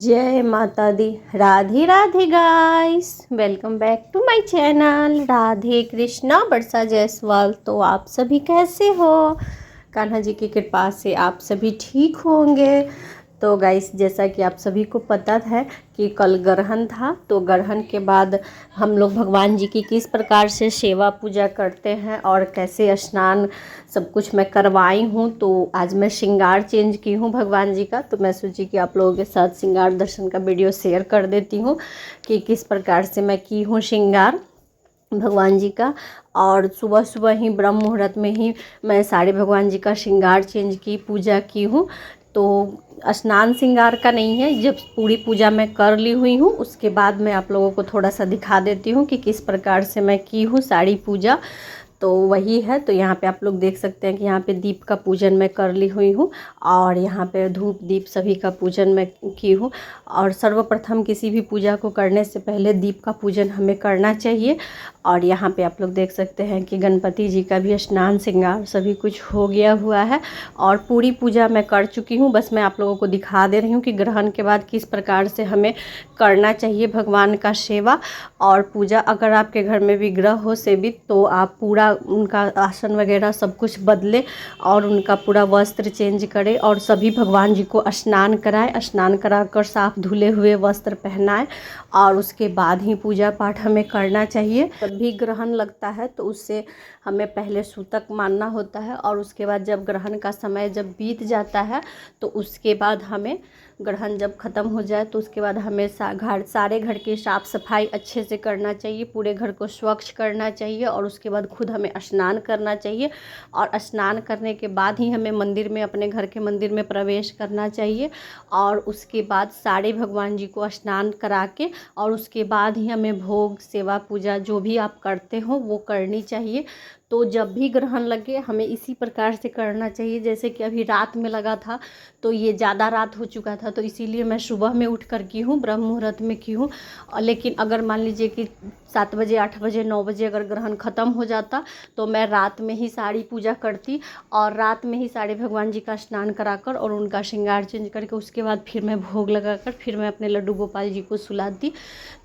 जय माता दी। Radhe Radhe guys, welcome back to my channel Radhe Krishna Barsha Jaiswal. तो आप सभी कैसे हो? कान्हा जी की कृपा से आप सभी ठीक होंगे। तो गाइस, जैसा कि आप सभी को पता है कि कल ग्रहण था, तो ग्रहण के बाद हम लोग भगवान जी की किस प्रकार से सेवा पूजा करते हैं और कैसे स्नान सब कुछ मैं करवाई हूँ। तो आज मैं श्रृंगार चेंज की हूँ भगवान जी का, तो मैं सोची कि आप लोगों के साथ श्रृंगार दर्शन का वीडियो शेयर कर देती हूँ कि किस प्रकार से मैं की हूँ श्रृंगार भगवान जी का। और सुबह सुबह ही ब्रह्म मुहूर्त में ही मैं सारे भगवान जी का श्रृंगार चेंज की, पूजा की हूँ। तो स्नान श्रृंगार का नहीं है, जब पूरी पूजा मैं कर ली हुई हूँ उसके बाद मैं आप लोगों को थोड़ा सा दिखा देती हूँ कि किस प्रकार से मैं की हूँ सारी पूजा। तो वही है। तो यहाँ पे आप लोग देख सकते हैं कि यहाँ पे दीप का पूजन मैं कर ली हुई हूँ और यहाँ पे धूप दीप सभी का पूजन मैं की हूँ। और सर्वप्रथम किसी भी पूजा को करने से पहले दीप का पूजन हमें करना चाहिए। और यहाँ पे आप लोग देख सकते हैं कि गणपति जी का भी स्नान श्रृंगार सभी कुछ हो गया हुआ है और पूरी पूजा मैं कर चुकी हूँ। बस मैं आप लोगों को दिखा दे रही हूँ कि ग्रहण के बाद किस प्रकार से हमें करना चाहिए भगवान का सेवा और पूजा। अगर आपके घर में विग्रह हो सेवित, तो आप पूरा उनका आसन वगैरह सब कुछ बदले और उनका पूरा वस्त्र चेंज करें और सभी भगवान जी को स्नान कराएं। स्नान कराकर साफ धुले हुए वस्त्र पहनाएं और उसके बाद ही पूजा पाठ हमें करना चाहिए। जब भी ग्रहण लगता है तो उससे हमें पहले सूतक मानना होता है और उसके बाद जब ग्रहण का समय जब बीत जाता है तो उसके बाद हमें, ग्रहण जब ख़त्म हो जाए तो उसके बाद हमें सारे घर की साफ़ सफाई अच्छे से करना चाहिए, पूरे घर को स्वच्छ करना चाहिए और उसके बाद खुद हमें स्नान करना चाहिए। और स्नान करने के बाद ही हमें मंदिर में, अपने घर के मंदिर में प्रवेश करना चाहिए और उसके बाद सारे भगवान जी को स्नान करा के और उसके बाद ही हमें भोग सेवा पूजा जो भी आप करते हो वो करनी चाहिए। तो जब भी ग्रहण लगे हमें इसी प्रकार से करना चाहिए। जैसे कि अभी रात में लगा था तो ये ज़्यादा रात हो चुका था, तो इसीलिए मैं सुबह में उठ कर की हूँ, ब्रह्म मुहूर्त में की हूँ। लेकिन अगर मान लीजिए कि 7 बजे 8 बजे 9 बजे अगर ग्रहण ख़त्म हो जाता तो मैं रात में ही सारी पूजा करती और रात में ही सारे भगवान जी का स्नान कराकर और उनका श्रृंगार चेंज करके उसके बाद फिर मैं भोग लगाकर फिर मैं अपने लड्डू गोपाल जी को सुलाती।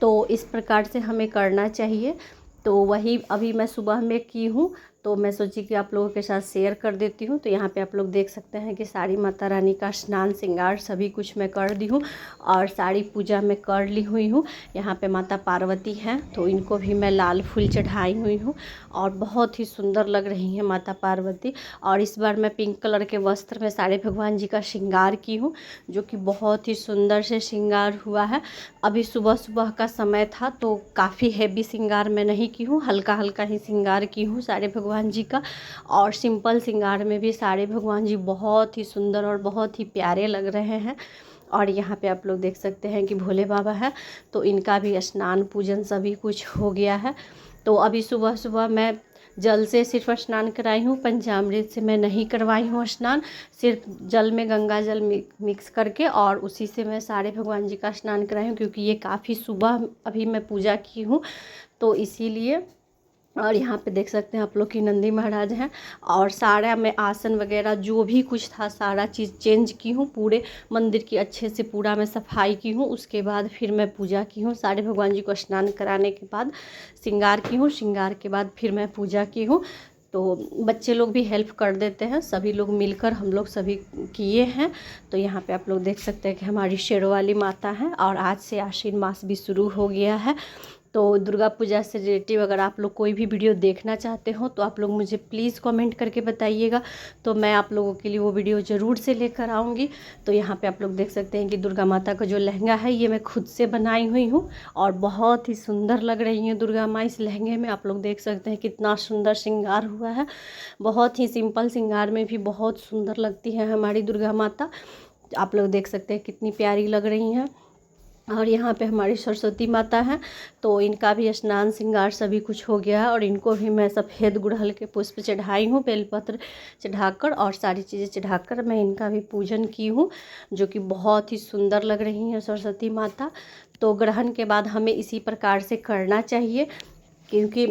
तो इस प्रकार से हमें करना चाहिए। तो वही अभी मैं सुबह में की हूँ, तो मैं सोची कि आप लोगों के साथ शेयर कर देती हूँ। तो यहाँ पे आप लोग देख सकते हैं कि सारी माता रानी का स्नान श्रृंगार सभी कुछ मैं कर दी हूँ और सारी पूजा मैं कर ली हुई हूँ। यहाँ पे माता पार्वती हैं तो इनको भी मैं लाल फूल चढ़ाई हुई हूँ और बहुत ही सुंदर लग रही हैं माता पार्वती। और इस बार मैं पिंक कलर के वस्त्र में सारे भगवान जी का श्रृंगार की हूँ, जो कि बहुत ही सुंदर से श्रृंगार हुआ है। अभी सुबह सुबह का समय था तो काफ़ी हैवी श्रृंगार मैं नहीं की हूँ, हल्का हल्का ही श्रृंगार की हूँ सारे भगवान जी का। और सिंपल श्रृंगार में भी सारे भगवान जी बहुत ही सुंदर और बहुत ही प्यारे लग रहे हैं। और यहाँ पे आप लोग देख सकते हैं कि भोले बाबा है, तो इनका भी स्नान पूजन सभी कुछ हो गया है। तो अभी सुबह सुबह मैं जल से सिर्फ स्नान कराई हूँ, पंचामृत से मैं नहीं करवाई हूँ स्नान। सिर्फ जल में गंगा जल मिक्स करके और उसी से मैं सारे भगवान जी का स्नान कराई हूँ, क्योंकि ये काफ़ी सुबह अभी मैं पूजा की हूँ तो इसीलिए। और यहाँ पे देख सकते हैं आप लोग कि नंदी महाराज हैं और सारा मैं आसन वगैरह जो भी कुछ था सारा चीज़ चेंज की हूँ, पूरे मंदिर की अच्छे से पूरा मैं सफाई की हूँ। उसके बाद फिर मैं पूजा की हूँ, सारे भगवान जी को स्नान कराने के बाद श्रृंगार की हूँ, श्रृंगार के बाद फिर मैं पूजा की हूँ। तो बच्चे लोग भी हेल्प कर देते हैं, सभी लोग मिलकर हम लोग सभी किए हैं। तो यहाँ पे आप लोग देख सकते हैं कि हमारी शेरों वाली माता है और आज से आश्विन मास भी शुरू हो गया है। तो दुर्गा पूजा से रिलेटिव अगर आप लोग कोई भी वीडियो देखना चाहते हो तो आप लोग मुझे प्लीज़ कमेंट करके बताइएगा, तो मैं आप लोगों के लिए वो वीडियो ज़रूर से लेकर आऊँगी। तो यहाँ पे आप लोग देख सकते हैं कि दुर्गा माता का जो लहंगा है ये मैं खुद से बनाई हुई हूँ और बहुत ही सुंदर लग रही हैं दुर्गा माँ इस लहंगे में। आप लोग देख सकते हैं कितना सुंदर श्रृंगार हुआ है, बहुत ही सिंपल श्रृंगार में भी बहुत सुंदर लगती है हमारी दुर्गा माता। आप लोग देख सकते हैं कितनी प्यारी लग रही हैं। और यहाँ पे हमारी सरस्वती माता हैं, तो इनका भी स्नान श्रृंगार सभी कुछ हो गया है और इनको भी मैं सफ़ेद गुड़हल के पुष्प चढ़ाई हूँ, बेलपत्र चढ़ाकर और सारी चीज़ें चढ़ाकर मैं इनका भी पूजन की हूँ, जो कि बहुत ही सुंदर लग रही हैं सरस्वती माता। तो ग्रहण के बाद हमें इसी प्रकार से करना चाहिए, क्योंकि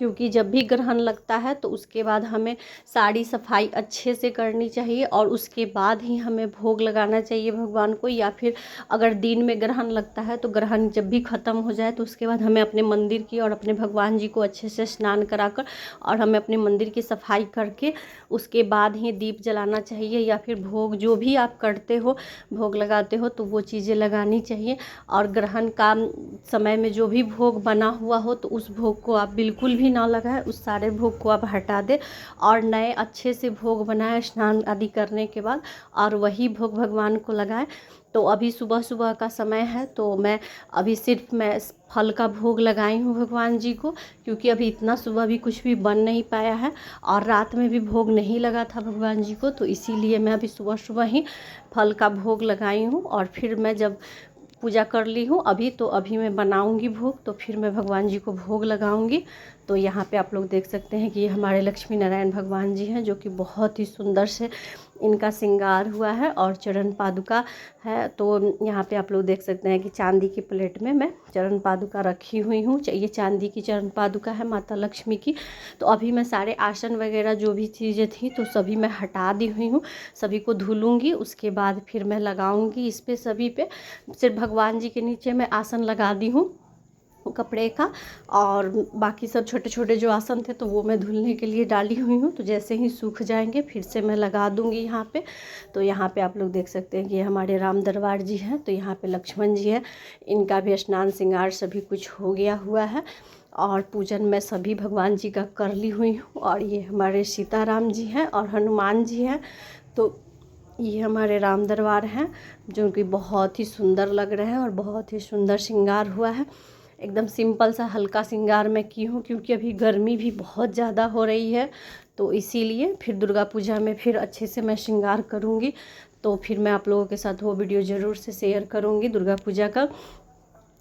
क्योंकि जब भी ग्रहण लगता है तो उसके बाद हमें सारी सफाई अच्छे से करनी चाहिए और उसके बाद ही हमें भोग लगाना चाहिए भगवान को। या फिर अगर दिन में ग्रहण लगता है तो ग्रहण जब भी ख़त्म हो जाए तो उसके बाद हमें अपने मंदिर की और अपने भगवान जी को अच्छे से स्नान कराकर और हमें अपने मंदिर की सफाई करके उसके बाद ही दीप जलाना चाहिए। या फिर भोग जो भी आप करते हो, भोग लगाते हो, तो वो चीज़ें लगानी चाहिए। और ग्रहण का समय में जो भी भोग बना हुआ हो तो उस भोग को आप बिल्कुल भी ना लगाएं, उस सारे भोग को आप हटा दें और नए अच्छे से भोग बनाएं स्नान आदि करने के बाद, और वही भोग भगवान को लगाएं। तो अभी सुबह सुबह का समय है तो मैं अभी सिर्फ मैं फल का भोग लगाई हूँ भगवान जी को, क्योंकि अभी इतना सुबह भी कुछ भी बन नहीं पाया है और रात में भी भोग नहीं लगा था भगवान जी को, तो इसीलिए मैं अभी सुबह सुबह ही फल का भोग लगाई हूँ। और फिर मैं जब पूजा कर ली हूँ अभी, तो अभी मैं बनाऊंगी भोग, तो फिर मैं भगवान जी को भोग लगाऊंगी। तो यहाँ पे आप लोग देख सकते हैं कि ये हमारे लक्ष्मी नारायण भगवान जी हैं, जो कि बहुत ही सुंदर से इनका श्रृंगार हुआ है और चरण पादुका है। तो यहाँ पे आप लोग देख सकते हैं कि चांदी की प्लेट में मैं चरण पादुका रखी हुई हूँ। ये चांदी की चरण पादुका है माता लक्ष्मी की। तो अभी मैं सारे आसन वगैरह जो भी चीज़ें थी तो सभी मैं हटा दी हुई हूँ, सभी को धुलूँगी, उसके बाद फिर मैं लगाऊँगी इस पे सभी पे। सिर्फ भगवान जी के नीचे मैं आसन लगा दी हूँ कपड़े का, और बाकी सब छोटे छोटे जो आसन थे तो वो मैं धुलने के लिए डाली हुई हूँ। तो जैसे ही सूख जाएंगे फिर से मैं लगा दूँगी यहाँ पे। तो यहाँ पे आप लोग देख सकते हैं कि ये हमारे राम दरबार जी हैं, तो यहाँ पे लक्ष्मण जी हैं, इनका भी स्नान श्रृंगार सभी कुछ हो गया हुआ है और पूजन मैं सभी भगवान जी का कर ली हुई हूँ। और ये हमारे सीताराम जी हैं और हनुमान जी हैं। तो ये हमारे राम दरबार हैं जो कि बहुत ही सुंदर लग रहे हैं और बहुत ही सुंदर श्रृंगार हुआ है। एकदम सिंपल सा हल्का श्रृंगार मैं की हूँ, क्योंकि अभी गर्मी भी बहुत ज़्यादा हो रही है, तो इसीलिए फिर दुर्गा पूजा में फिर अच्छे से मैं श्रृंगार करूँगी। तो फिर मैं आप लोगों के साथ वो वीडियो ज़रूर से शेयर करूँगी दुर्गा पूजा का,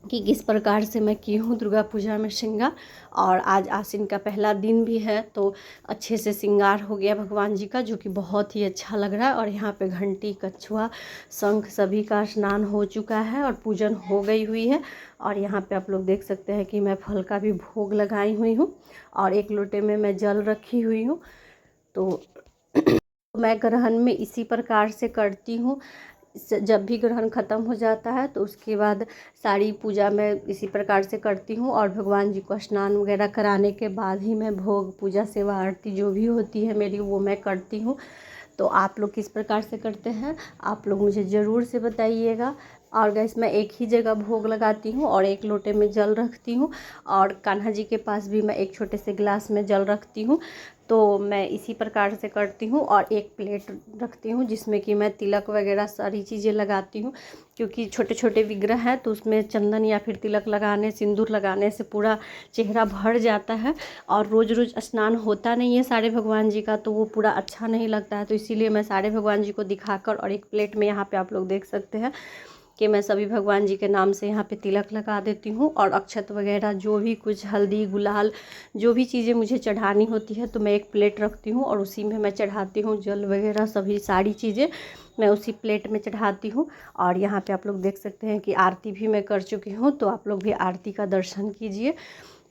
कि किस प्रकार से मैं की हूँ दुर्गा पूजा में श्रृंगार। और आज आश्विन का पहला दिन भी है तो अच्छे से श्रृंगार हो गया भगवान जी का, जो कि बहुत ही अच्छा लग रहा है। और यहाँ पे घंटी, कछुआ, शंख सभी का स्नान हो चुका है और पूजन हो गई हुई है। और यहाँ पे आप लोग देख सकते हैं कि मैं फल का भी भोग लगाई हुई हूँ और एक लोटे में मैं जल रखी हुई हूँ। तो मैं ग्रहण में इसी प्रकार से करती हूँ। जब भी ग्रहण ख़त्म हो जाता है तो उसके बाद सारी पूजा मैं इसी प्रकार से करती हूँ और भगवान जी को स्नान वगैरह कराने के बाद ही मैं भोग, पूजा, सेवा, आरती जो भी होती है मेरी वो मैं करती हूँ। तो आप लोग किस प्रकार से करते हैं आप लोग मुझे ज़रूर से बताइएगा। और गैस मैं एक ही जगह भोग लगाती हूँ और एक लोटे में जल रखती हूँ, और कान्हा जी के पास भी मैं एक छोटे से गिलास में जल रखती हूँ। तो मैं इसी प्रकार से करती हूँ और एक प्लेट रखती हूँ जिसमें कि मैं तिलक वगैरह सारी चीज़ें लगाती हूँ, क्योंकि छोटे छोटे विग्रह हैं तो उसमें चंदन या फिर तिलक लगाने, सिंदूर लगाने से पूरा चेहरा भर जाता है और रोज़ रोज़ स्नान होता नहीं है सारे भगवान जी का, तो वो पूरा अच्छा नहीं लगता है। तो इसीलिए मैं सारे भगवान जी को दिखाकर और एक प्लेट में यहाँ पे आप लोग देख सकते हैं कि मैं सभी भगवान जी के नाम से यहाँ पे तिलक लगा देती हूँ। और अक्षत वगैरह जो भी कुछ, हल्दी, गुलाल, जो भी चीज़ें मुझे चढ़ानी होती है तो मैं एक प्लेट रखती हूँ और उसी में मैं चढ़ाती हूँ। जल वगैरह सभी सारी चीज़ें मैं उसी प्लेट में चढ़ाती हूँ। और यहाँ पे आप लोग देख सकते हैं कि आरती भी मैं कर चुकी हूँ, तो आप लोग भी आरती का दर्शन कीजिए।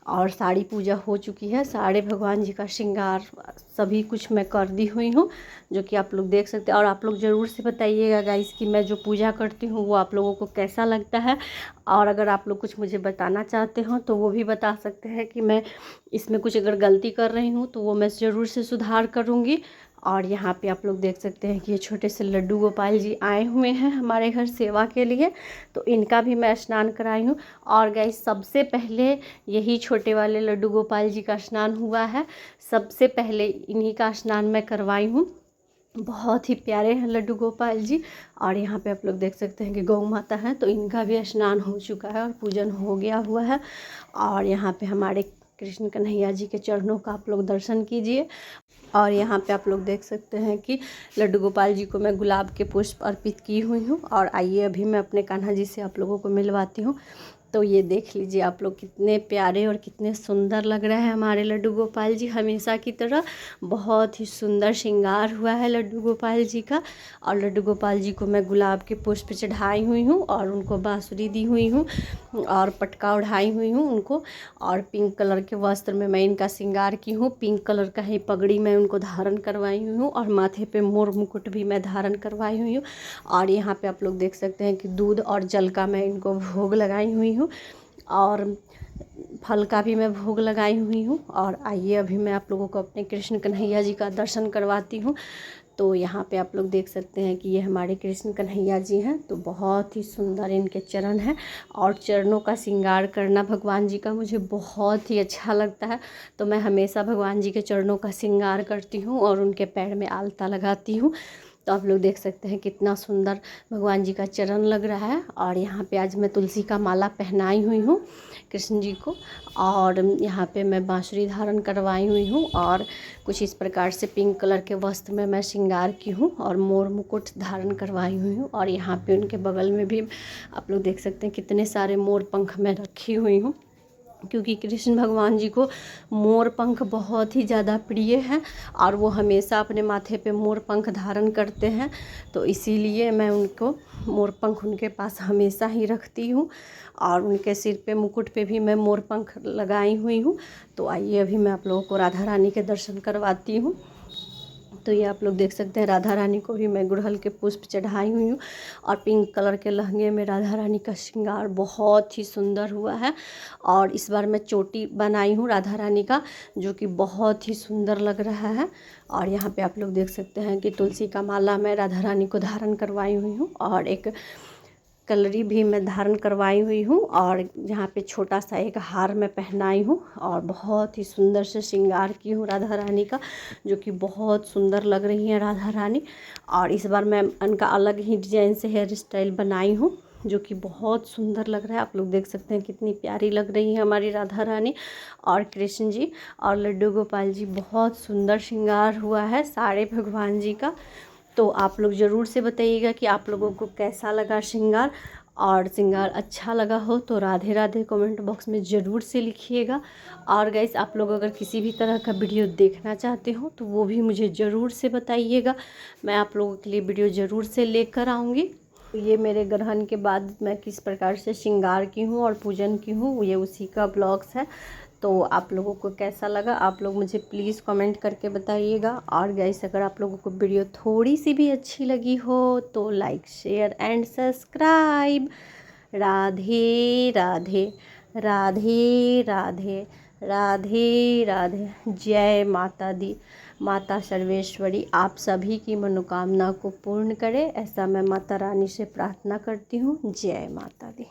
और सारी पूजा हो चुकी है, सारे भगवान जी का श्रृंगार सभी कुछ मैं कर दी हुई हूँ, जो कि आप लोग देख सकते हैं। और आप लोग ज़रूर से बताइएगा गाइस कि मैं जो पूजा करती हूँ वो आप लोगों को कैसा लगता है। और अगर आप लोग कुछ मुझे बताना चाहते हो तो वो भी बता सकते हैं कि मैं इसमें कुछ अगर गलती कर रही हूँ तो वो मैं ज़रूर से सुधार करूँगी। और यहाँ पे आप लोग देख सकते हैं कि ये छोटे से लड्डू गोपाल जी आए हुए हैं हमारे घर सेवा के लिए, तो इनका भी मैं स्नान कराई हूँ। और गाइस सबसे पहले यही छोटे वाले लड्डू गोपाल जी का स्नान हुआ है, सबसे पहले इन्हीं का स्नान मैं करवाई हूँ। बहुत ही प्यारे हैं लड्डू गोपाल जी। और यहाँ पे आप लोग देख सकते हैं कि गौ माता है, तो इनका भी स्नान हो चुका है और पूजन हो गया हुआ है। और यहाँ पे हमारे कृष्ण कन्हैया जी के चरणों का आप लोग दर्शन कीजिए। और यहाँ पे आप लोग देख सकते हैं कि लड्डू गोपाल जी को मैं गुलाब के पुष्प अर्पित की हुई हूँ। और आइए अभी मैं अपने कान्हा जी से आप लोगों को मिलवाती हूँ। तो ये देख लीजिए आप लोग कितने प्यारे और कितने सुंदर लग रहे हैं हमारे लड्डू गोपाल जी। हमेशा की तरह बहुत ही सुंदर श्रृंगार हुआ है लड्डू गोपाल जी का। और लड्डू गोपाल जी को मैं गुलाब के पुष्प चढ़ाई हुई हूँ और उनको बांसुरी दी हुई हूँ और पटका उठाई हुई हूँ उनको। और पिंक कलर के वस्त्र में मैं इनका श्रृंगार की हूँ। पिंक कलर का ही पगड़ी मैं उनको धारण करवाई हुई हूँ और माथे पे मोर मुकुट भी मैं धारण करवाई हुई हूँ। और यहाँ पे आप लोग देख सकते हैं कि दूध और जल का मैं इनको भोग लगाई हुई हूँ और फल का भी मैं भोग लगाई हुई हूँ। और आइए अभी मैं आप लोगों को अपने कृष्ण कन्हैया जी का दर्शन करवाती हूँ। तो यहाँ पे आप लोग देख सकते हैं कि ये हमारे कृष्ण कन्हैया जी हैं। तो बहुत ही सुंदर इनके चरण हैं और चरणों का श्रृंगार करना भगवान जी का मुझे बहुत ही अच्छा लगता है। तो मैं हमेशा भगवान जी के चरणों का श्रृंगार करती हूँ और उनके पैर में आलता लगाती हूँ। तो आप लोग देख सकते हैं कितना सुंदर भगवान जी का चरण लग रहा है। और यहाँ पे आज मैं तुलसी का माला पहनाई हुई हूँ कृष्ण जी को। और यहाँ पे मैं बांसुरी धारण करवाई हुई हूँ और कुछ इस प्रकार से पिंक कलर के वस्त्र में मैं श्रृंगार की हूँ और मोर मुकुट धारण करवाई हुई हूँ। और यहाँ पे उनके बगल में भी आप लोग देख सकते हैं कितने सारे मोर पंख मैं रखी हुई हूँ, क्योंकि कृष्ण भगवान जी को मोर पंख बहुत ही ज़्यादा प्रिय हैं और वो हमेशा अपने माथे पे मोर पंख धारण करते हैं। तो इसीलिए मैं उनको मोर पंख उनके पास हमेशा ही रखती हूँ और उनके सिर पे मुकुट पे भी मैं मोर पंख लगाई हुई हूँ। तो आइए अभी मैं आप लोगों को राधा रानी के दर्शन करवाती हूँ। तो ये आप लोग देख सकते हैं राधा रानी को भी मैं गुड़हल के पुष्प चढ़ाई हुई हूँ और पिंक कलर के लहंगे में राधा रानी का श्रृंगार बहुत ही सुंदर हुआ है। और इस बार मैं चोटी बनाई हूँ राधा रानी का, जो कि बहुत ही सुंदर लग रहा है। और यहाँ पे आप लोग देख सकते हैं कि तुलसी का माला मैं राधा रानी को धारण करवाई हुई हूँ और एक कलरी भी मैं धारण करवाई हुई हूँ और यहाँ पे छोटा सा एक हार मैं पहनाई हूँ और बहुत ही सुंदर से श्रृंगार की हूँ राधा रानी का, जो कि बहुत सुंदर लग रही हैं राधा रानी। और इस बार मैं उनका अलग ही डिजाइन से हेयर स्टाइल बनाई हूँ, जो कि बहुत सुंदर लग रहा है। आप लोग देख सकते हैं कितनी प्यारी लग रही है हमारी राधा रानी और कृष्ण जी और लड्डू गोपाल जी। बहुत सुंदर श्रृंगार हुआ है सारे भगवान जी का। तो आप लोग ज़रूर से बताइएगा कि आप लोगों को कैसा लगा श्रृंगार। और श्रृंगार अच्छा लगा हो तो राधे राधे कमेंट बॉक्स में ज़रूर से लिखिएगा। और गाइस आप लोग अगर किसी भी तरह का वीडियो देखना चाहते हो तो वो भी मुझे ज़रूर से बताइएगा, मैं आप लोगों के लिए वीडियो ज़रूर से लेकर आऊँगी। ये मेरे ग्रहण के बाद मैं किस प्रकार से श्रृंगार की हूँ और पूजन की हूँ, ये उसी का ब्लॉग्स है। तो आप लोगों को कैसा लगा आप लोग मुझे प्लीज़ कमेंट करके बताइएगा। और गाइस अगर आप लोगों को वीडियो थोड़ी सी भी अच्छी लगी हो तो like share and subscribe. Radhe Radhe Radhe Radhe Radhe Radhe. जय माता दी। माता सर्वेश्वरी आप सभी की मनोकामना को पूर्ण करे, ऐसा मैं माता रानी से प्रार्थना करती हूँ। जय माता दी।